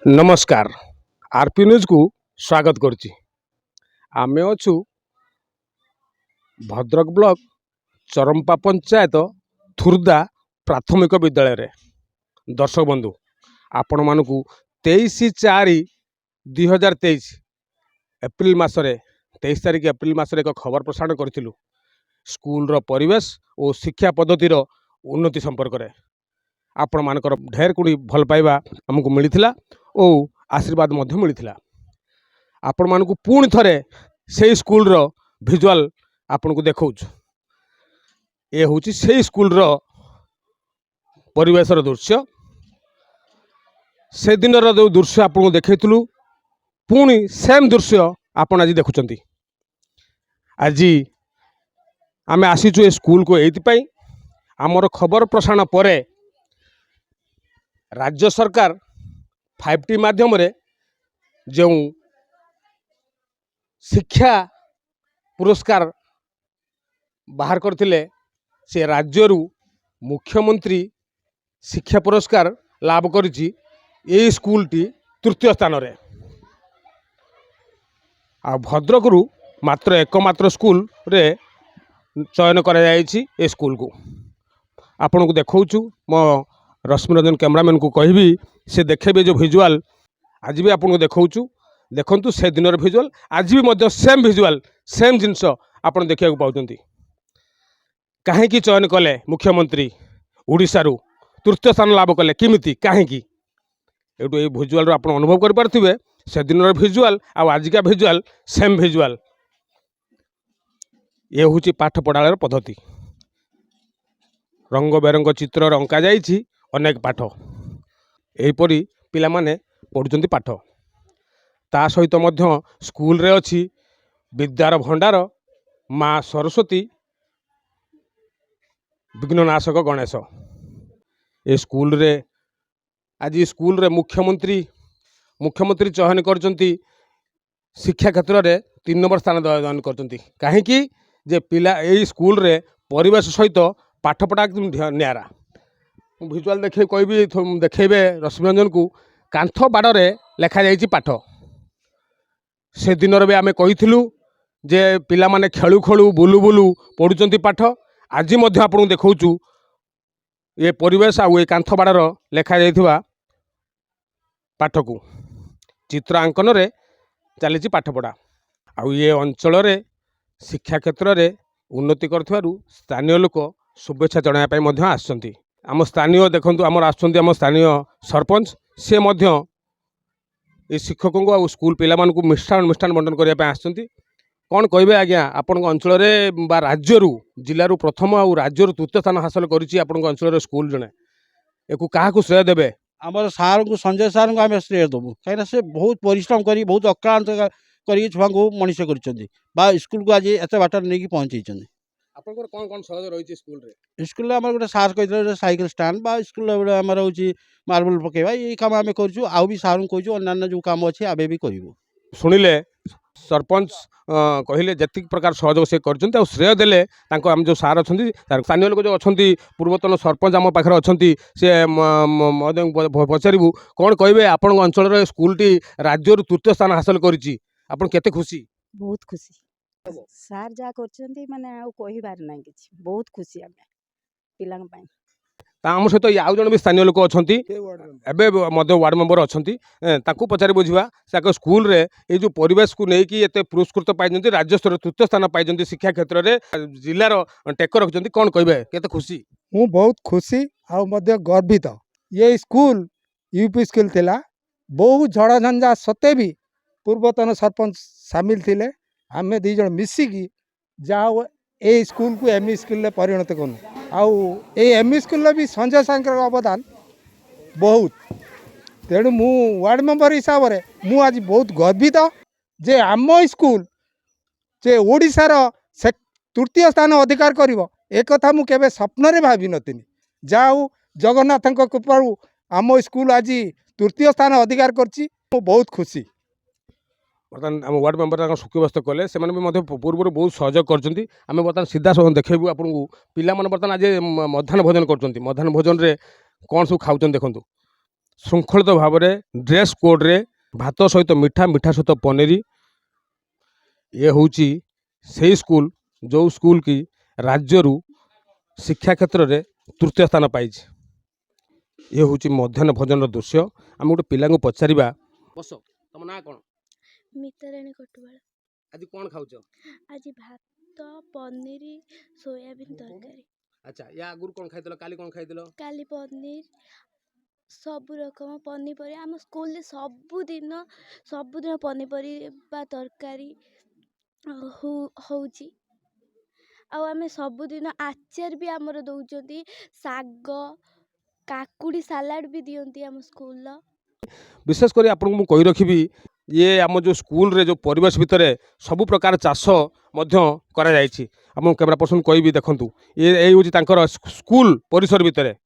नमस्कार RP news को स्वागत करुच्ची। आमे अच्छु भद्रक ब्लॉक चरंपा पंचायत थुर्दा प्राथमिक विद्यालय रे। दर्शक बंधु आपण मानक 23/4/2023 एप्रिल मासरे 23 तारिख एप्रिल मासरे एक खबर प्रसारण करूँ स्कूल रो परिवेश और शिक्षा पद्धतिर उन्नति संपर्क में। आपण मानकर ढेर कुड़ी भल पाइबा हमको मिलता और आशीर्वाद मिलता। आपण मानक पुणी थरे से स्कूल रो विजुअल आपन को देखौ। ये हूँ से स्कूल रो परिवेश दृश्य। से दिन जो दृश्य आपको देखलु पुणी सेम दृश्य आपन आज देखुं। आज आम आसीचु ए स्कूल को ये आमर खबर प्रसारण पर राज्य सरकार 5T माध्यम रे जो शिक्षा पुरस्कार बाहर करथिले से राज्यरू मुख्यमंत्री शिक्षा पुरस्कार लाभ करिछि। ये स्कूल टी तृतीय स्थान रे आ भद्रकरू मात्र एकमात्र स्कूल रे चयन करा जायछि। ए स्कूल को आपन को देखौछु मो रश्मिरंजन कैमरामैन को कहबी से देखेबे जो विजुअल आज भी आपन को देखौछु। देखंतु से दिन विजुअल आज भी मध्य सेम विजुअल सेम जिनस आपन देखिया पाउछंती। काहे की चयन कले मुख्यमंत्री ओडिशारू तृतीय स्थान लाभ कले किमिति काहे की एटू ए विजुअल आपन अनुभव कर पारथिबे। से दिन विजुअल आ आजिका विजुअल सेम विजुअल। ये हूँ पाठ पढ़ार पद्धति रंग बेरंग चित्र अंका जाइछि अनेक पाठ एपरी पिला माने पढ़ुचंती पाठ। ता सहित मध्य स्कूल रे अछि विद्यार भंडार माँ सरस्वती विघ्ननाशक गणेश। ए स्कूल रे आज स्कूल रे मुख्यमंत्री चयन करचंती शिक्षा क्षेत्र रे 3 नंबर स्थान चयन करचंती। काहे की जे पिला ए स्कूल रे परिवेश सहित पाठ पढ़ा न्यारा विजुअल देखे कहबी देखेबे रश्मिरंजन को कांथ बाड़े लेखा जाइछि पाठ। से दिन भी आमे कहिथिलु जे पिला माने खेलु खेलु बुलु बुलु पढ़ुचंती पाठ। आज मध्य आपन देखौछु ये परिवेश आ ये कांथ बाड़र लेखा जाइथिबा पाठ को चित्रांकन रे चलीछि पाठ पढ़ा। आ ये अंचल रे शिक्षा क्षेत्र रे उन्नति करथिबारु स्थानीय लोक शुभेच्छा जणाया मध्य आसछंती। आम स्थानीय देखंतु आमर आसछंती आम स्थानीय सरपंच से मध्य ए शिक्षकों को आ स्कूल पिला मानकु मिष्टान बंटन करने आसछंती। कौन कहबे आज्ञा आपण अंचल रे बा राज्यरू जिल्लारू प्रथम आ राज्यरू तृतीय स्थान हासिल करिछि आपण अंचल रे स्कूल जने एकु काहाकु श्रेय देबे? आमर सार को संजय सार को आम श्रेय देवु कहीं से बहुत परिश्रम करी बहुत अक्लांत कर छुआ को मनीष कर स्कूल को आज एत बाट नहीं पहुँचे। आपनकर कौन सहयोग रही स्कूल रे? स्कूल आम गोटे सार कहते साइकिल स्टाण्ड बा स्कूल आमर हूँ मार्बल पकेवा ये काम आम करूँ आउ भी सार को कहूँ अन्य जो काम अच्छे आबे भी करूँ। शुणिले सरपंच कहले जति प्रकार सहयोग से कर श्रेय देले आम जो सार अच्छा स्थानीय लोक जो अच्छा पूर्वतन सरपंच आम पाखे अच्छा से पचारू कौन कहबे आपण अंचल स्कूल टी राज्य तृतीय स्थान हासिल करिछि आपण केते खुशी? बहुत खुशी सार जा करछंती माने आ कहि बार नै किछि बहुत खुशी आमे पिलांग पई। आम सहित आउ जन भी स्थानीय लोक अच्छा एवं मध्य वार्ड मेंबर अच्छा पचारि बुझा से स्कूल रे ये जो परिवेश को लेकिन एत पुरस्कृत पाई राज्य स्तर तृतीय स्थान पाई शिक्षा क्षेत्र में जिलार टेक रखिंट कौन कहे केते खुशी? हूँ बहुत खुशी आ गर्वित। ये स्कूल यूपी स्कूल थिला बहुत झड़ झंझा सते भी पूर्वतन सरपंच सामिल थिले आमे दी जन मिसिकी जाओ ए स्कूल को एमई स्कूल परिणत करूँ आउ एमई स्कूल भी संजय सागर अवदान बहुत। तेणु मु वार्ड मेंबर हिसाब से मु आज बहुत गर्वित जे आम स्कूल जे ओडिशार से तृतीय स्थान अधिकार करिवो एक कथा मु केबे स्वप्न रे भाबी नथिनी। जाऊ जगन्नाथ कृपारू आम स्कूल आज तृतीय स्थान अधिकार करछि बहुत खुशी। बर्तमान आम वार्ड मेंबर सुखीबस्त कले से पूर्व बहुत सहयोग करमें बर्तमान सीधा देखू आपन को पिला बर्तमान आज मध्याह्न भोजन कर मध्याह्न भोजन रे कौन सब खाऊँ देखूँ ଶୃଙ୍ଖଳିତ ଭାବରେ ଡ୍ରେସ୍ କୋଡ଼୍ରେ ଭାତ ସହିତ ମିଠା ମିଠା ସହିତ ପନିର ଏ ହେଉଛି ସେଇ ସ୍କୁଲ ଯେଉଁ ସ୍କୁଲ କି ରାଜ୍ୟରୁ ଶିକ୍ଷା କ୍ଷେତ୍ରରେ ତୃତୀୟ ସ୍ଥାନ ପାଇଛି। ଏ ହେଉଛି ମଧ୍ୟାହ୍ନ ଭୋଜନର ଦୃଶ୍ୟ। ଆମେ ଗୋଟେ ପିଲାଙ୍କୁ ପଚାରିବା, ବସ, ତମ ନାଁ କ'ଣ? ମିତାରାଣୀ କଟୁବାଳ। ଆଜି କ'ଣ ଖାଉଛ? ଆଜି ଭାତ ପନିର ସୋୟାବିନ୍ ତରକାରୀ। ଆଚ୍ଛା, ୟା ଆଗରୁ କ'ଣ ଖାଇଥିଲ? କାଲି କ'ଣ ଖାଇଥିଲ? କାଲି ପନିର ସବୁ ରକମ ପନିପରିବା ଆମ ସ୍କୁଲରେ ସବୁଦିନ ପନିପରିବା ତରକାରୀ ହେଉଛି। ଆଉ ଆମେ ସବୁଦିନ ଆଚାର ବି ଆମର ଦେଉଛନ୍ତି, ଶାଗ କାକୁଡ଼ି ସାଲାଡ଼ ବି ଦିଅନ୍ତି ଆମ ସ୍କୁଲର। ବିଶେଷ କରି ଆପଣଙ୍କୁ ମୁଁ କହି ରଖିବି, ଇଏ ଆମ ଯେଉଁ ସ୍କୁଲରେ ଯେଉଁ ପରିବେଶ ଭିତରେ ସବୁ ପ୍ରକାର ଚାଷ ମଧ୍ୟ କରାଯାଇଛି। ଆପଣଙ୍କୁ କ୍ୟାମେରା ପର୍ସନ କହିବି, ଦେଖନ୍ତୁ ଏ ହେଉଛି ତାଙ୍କର ସ୍କୁଲ ପରିସର ଭିତରେ,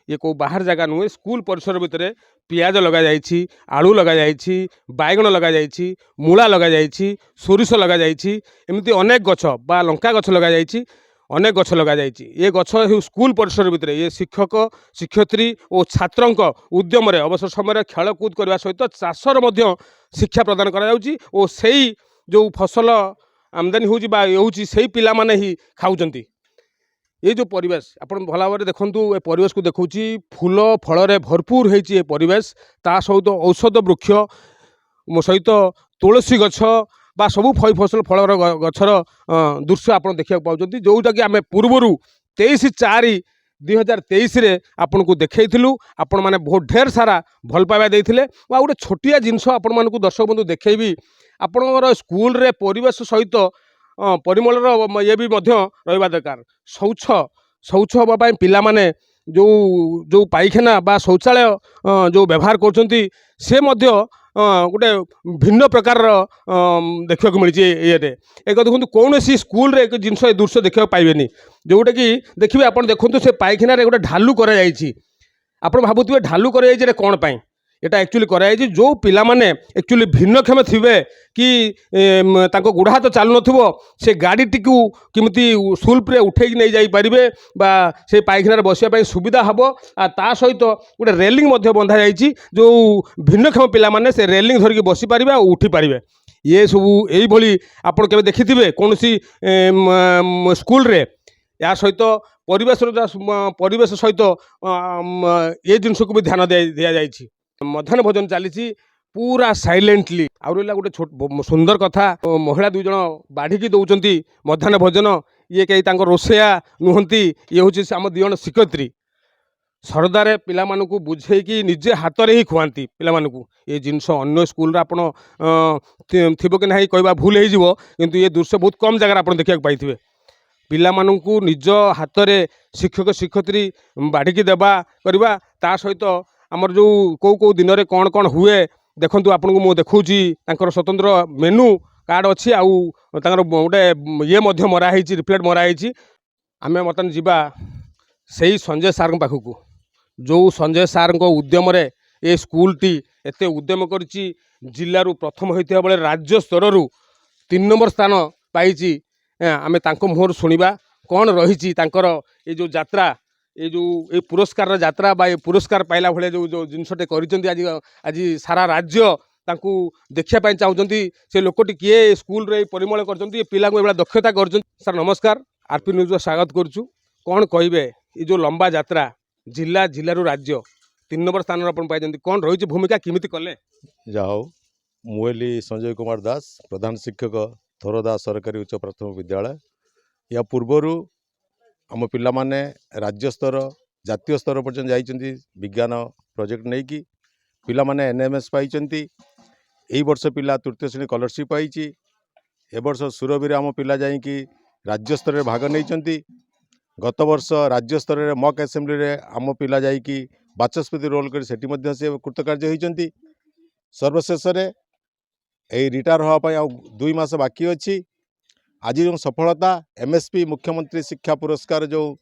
ଇଏ କେଉଁ ବାହାର ଜାଗା ନୁହେଁ, ସ୍କୁଲ ପରିସର ଭିତରେ ପିଆଜ ଲଗାଯାଇଛି, ଆଳୁ ଲଗାଯାଇଛି, ବାଇଗଣ ଲଗାଯାଇଛି, ମୂଳା ଲଗାଯାଇଛି, ସୋରିଷ ଲଗାଯାଇଛି, ଏମିତି ଅନେକ ଗଛ ବା ଲଙ୍କା ଗଛ ଲଗାଯାଇଛି, ଅନେକ ଗଛ ଲଗାଯାଇଛି। ଏ ଗଛ ସ୍କୁଲ ପରିସର ଭିତରେ ଏ ଶିକ୍ଷକ ଶିକ୍ଷୟିତ୍ରୀ ଓ ଛାତ୍ରଙ୍କ ଉଦ୍ୟମରେ ଅବସର ସମୟରେ ଖେଳକୁଦ କରିବା ସହିତ ଚାଷର ମଧ୍ୟ ଶିକ୍ଷା ପ୍ରଦାନ କରାଯାଉଛି ଓ ସେଇ ଯେଉଁ ଫସଲ ଆମଦାନୀ ହେଉଛି ବା ହେଉଛି ସେଇ ପିଲାମାନେ ହିଁ ଖାଉଛନ୍ତି। ये जो परिवेश आपण भल भाव देखूँ, ए परिवेश को देखुची फूल फल भरपूर होती है परिवेश, ता सहित औषध वृक्ष सहित तुलसी गछ बा सबू फसल फलर गछर दृश्य आप देखा पाँच, जोटा कि आम पूर्वर 23/4/2023 आपन को देखु। आपण मैंने बहुत ढेर सारा भल पाइबा देते गोटे छोटिया जिनस आपण मानक दर्शक बंधु देखी आपणर स्कूल रे परिवेश सहित परिमलर ये भी रहा दरकार। शौच हाँपाई पिला माने जो पाइखाना बा शौचालय जो व्यवहार करछंती से गोटे भिन्न प्रकार देखा मिली। ये एक देखो कौन सी स्कूल रे एक जिनस दृश्य देखा पाइबेनी, जोटा कि देखिए आप देखो से पाइखाना गोटे ढालू कराई, आप भावुवे ढालू कराई कौन पाई, एटा एक्चुअली कराई जो पिला माने एक्चुअली भिन्नक्षम थिबे कि तांको गुड़ हाथ चालू नथिबो से गाड़ी टिकू किमिति सुल्परे उठेई नहीं जाई परिबे बा से पाइखाना बसिया पई सुविधा हबो। आ ता सहित गोटे रेलिंग मध्य बंधा जाइछि जो भिन्नक्षम पिला माने से रेलिंग धरिक बसी परिबे आ उठी परिबे। ये सब एई भली आपण केबे देखिथिबे कोनसी स्कूल रे या सहित परिवेश सहित ये जिनस को भी ध्यान दिया जाइछि। मध्याह्न भोजन चली पूरा साइलेंटली आ रहा गोटे सुंदर कथा, महिला दुई जन बाढ़ी दौरान मध्याह्न भोजन, ये कहीं रोषेया नुहति, ये हूँ आम दी जन शिक्षयित्री सरदारे पिला मानकु बुझेकी निजे हाथ में ही खुआती पिला मानकु। ये जिनस अन्य स्कूल आप थी कि नहीं कहवा भूल हो, किंतु ये दृश्य बहुत कम जगह आप देखा पाई पिला मानकु निज हाथ में शिक्षक शिक्षयित्री बाढ़ी देवा करवा ता सहित आमर जो कौ दिन में कौन कौन हुए देखूँ आपन को मुझे देखी स्वतंत्र मेनू कार्ड अच्छी आउर गोटे ये मराही रिफ्लेक्ट मराही। आम बर्तमान जीवा से संजय सार पाखक जो संजय सार उद्यम ये स्कूलटी एत उद्यम कर जिलू प्रथम होता बेले राज्य स्तर 3 नंबर स्थान पाई। आम मुहर शुणा कौन रही ये जो यात्रा ये जो ये पुरस्कार यात्रा बा ये पुरस्कार पाइला भाई जो जिनसटे कर आज सारा राज्य तांकू देखा चाहते से लोकटी किए स्कूल रे परिमल कर पिला को दक्षता कर। सर नमस्कार, आरपी न्यूज स्वागत करुँ। कौन कहे ये जो लंबा यात्रा जिलू राज्य 3 नंबर स्थान पाई, कौन रही भूमिका किमिति कले? जाओ मुएली संजय कुमार दास, प्रधान शिक्षक थोरदा सरकारी उच्च प्राथमिक विद्यालय। या पूर्वर आम पिला माने राज्य स्तर जातीय स्तर पर्यटन जाइछन्ति विज्ञान प्रोजेक्ट नहीं कि पिला माने एनएमएस पाई। यही वर्ष पिला तृतीय श्रेणी स्कॉलरशिप पाई। ए वर्ष सुरभि आम पिला जाइकी राज्य स्तर में भाग नहीं। गत वर्ष राज्य स्तर में मॉक असेंबली रे आम पिला जाइकी बाचस्पति रोल कर सेठी मध्य से कृतकार्य होइछन्ति। सर्वशेष यही रिटायर होगापाई आ 2 मास बाकी अच्छी। आज जो सफलता एमएसपी मुख्यमंत्री शिक्षा पुरस्कार जो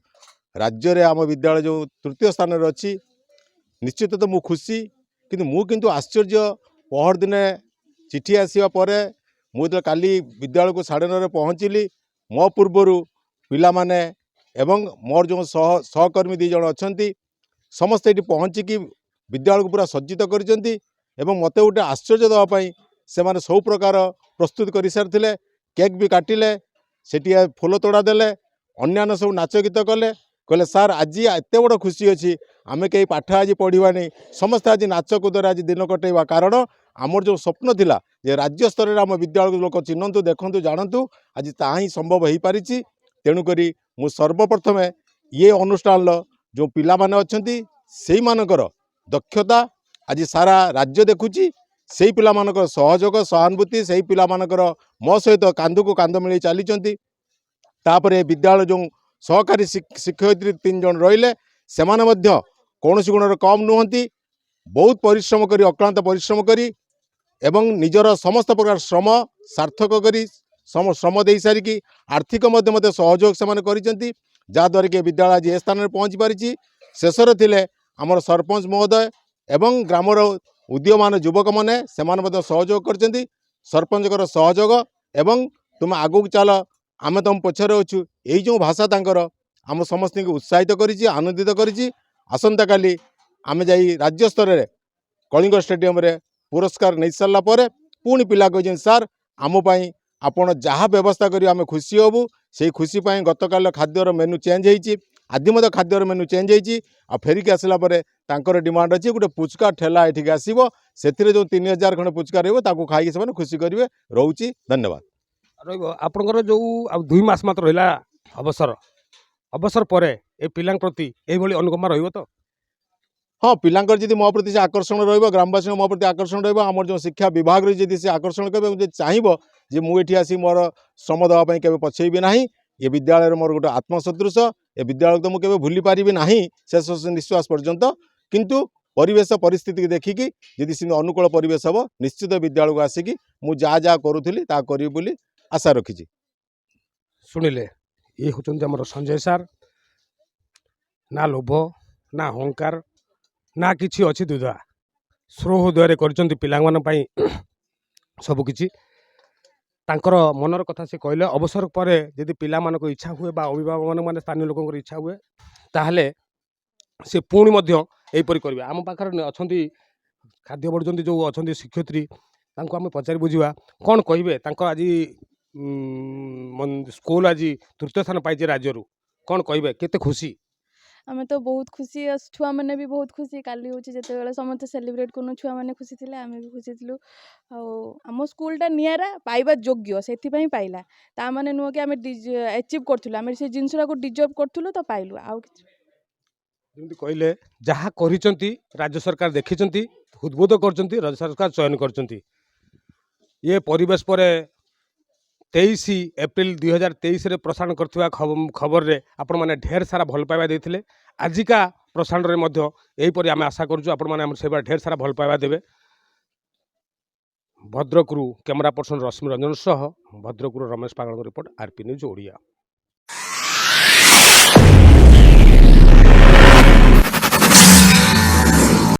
राज्य रे आम विद्यालय जो तृतीय स्थान रे अच्छी, निश्चित तो मु खुशी किंतु आश्चर्य पहर दिन चिठी आसवा पर मुझे काली विद्यालय को 9:30 पहुँचली। मो पूर्वर पिला माने एवं मोर जो सहकर्मी 2 जन अच्छा समस्ते ये पहुँचिकी विद्यालय को पूरा सज्जित करिसेंती एवं मते गोटे आश्चर्य देवा पई सेमाने सब प्रकार प्रस्तुत कर सारी केक भी काटिले सेठी फूल तोड़ा देले अन्यान्य सब नाच गीत कले कहले सार आज एत बड़ खुशी अच्छी आमे कहीं पाठ आज पढ़ानी समस्ते आज नाच कूदर आज दिन कटेवा कारण आमर जो स्वप्न थिला जे राज्य स्तर में आम विद्यालय लोक चिन्हतु देखु जानतु आज ता ही संभव हो पारि तेणुक मु सर्वप्रथम ये अनुष्ठान जो पिला माने अछंती सेई मानकर दक्षता आज सारा राज्य देखुची से पिला मानकर सहयोग सहानुभूति से पिला मानकर मो सहित कांध को कांध मिले चली तापरे विद्यालय जो सहकारी शिक्षयित्री 3 जन रहिले सेमाने मध्य कौनसी गुणर कम नुहंती बहुत परिश्रम करी अक्लांत परिश्रम करी एवं निजर समस्त प्रकार श्रम सार्थक करी श्रम दे सारिकी आर्थिक मध्य सहयोग से करिसेंती जहाँद्वारा कि विद्यालय आज ए स्थान में पहुँची पारिछि शेषर थिले आमर सरपंच महोदय एवं ग्रामर उदीयमान युवक मैंने सहयोग कर सरपंचर सहयोग एवं तुम आगू चल आम तुम पछरे अच्छु यही जो भाषा तांकर आम समस्त को उत्साहित करिछि आनंदित करिछि आसंता काली आम जाई राज्य स्तर में कलिंग स्टेडियम रे पुरस्कार नहीं सारा पर पुणी पिला कहते सार आम पाई आपण जहाँ व्यवस्था करी आम खुशी हबु से खुशी पाई गतकाल खाद्यर मेनू चेंज होती आदि मत खाद्यर मेनू चेंज होती आ फेरिक आसला तांकर डिमांड अच्छी गोटे पुचका ठेला ये आसो से जो 3000 खंड पुचका रही खाई से खुशी करेंगे रोची धन्यवाद आपंकर जो 2 मास मात्र रहा अवसर अवसर पर ए पिलांक प्रति एभली अनुकंपा रहिबो तो हाँ पिलांकर जदि मो प्रति से आकर्षण रहिबो ग्रामवासी मो प्रति आकर्षण रहिबो हमर जो शिक्षा विभाग रे जदि से आकर्षण करबे जे चाहिबो जे मु एठी आसी मोर श्रम देवा पई केबे पछेइबी नाही ये विद्यालय मोर गोटे आत्मसदृश ए विद्यालय तो मुझे भूली पारिबी नाही शेष निश्वास पर्यंत किंतु परिवेश परिस्थिति देखिकी यदि से अनुकूल परिवेश हम निश्चित विद्यालय को आसिकी मु जा जा करूली ता करी बोली आशा रखी शुणिले ये होचंती हमर संजय सार ना लोभ ना अहंकार ना किछि अछि दुधा स्रोहृदय करचंती पिलांगमान पई सबकिछि तांकर मनर कथा से कहले अवसर पर यदि पिला मानको इच्छा हुए बा अभिभावक माने स्थानीय लोकंकर इच्छा हुए ताहले से पुणी मध्य एपरि करिवे आम पाखर अछंती खाद्य वर्जंती जो अछंती शिक्षयित्री तांको आम पचारि बुझिबा कोन कहिबे तांको आज स्कूल आज 3य स्थान पाइजे राज्य रु कोन कहिबे केते खुशी आमे तो बहुत खुशी छुआ मैंने भी बहुत खुशी काली होची जते बेले समस्त सेलिब्रेट करनु छुआ मैंने खुशी थिले आमे भी खुशी थिलु आम स्कूलटा नियारा पाइबा योग्य सेथि पई पाइला ता माने नुह कि आमे अचीव करथुला आमे से जिंसरा को डिजर्व करथुलो तो पाइलु आउ जेमति कहले जहा करिसंती राज्य सरकार देखिसंती उद्बोध करचंती राज्य सरकार चयन करचंती ये परिवेश पर 23 एप्रिल 2023 रे प्रसारण करथिबा खबर रे आपण माने ढेर सारा भल पाइबा देथिले आजिका प्रसारण रे मध्य एही परि आमे आशा करजु आपण माने हम सेबा ढेर सारा भल पाइबा देबे भद्रकरू कैमरा पर्सन रश्मि रंजन सह भद्रकरू रमेश पागल रिपोर्ट आरपी न्यूज ओडिया।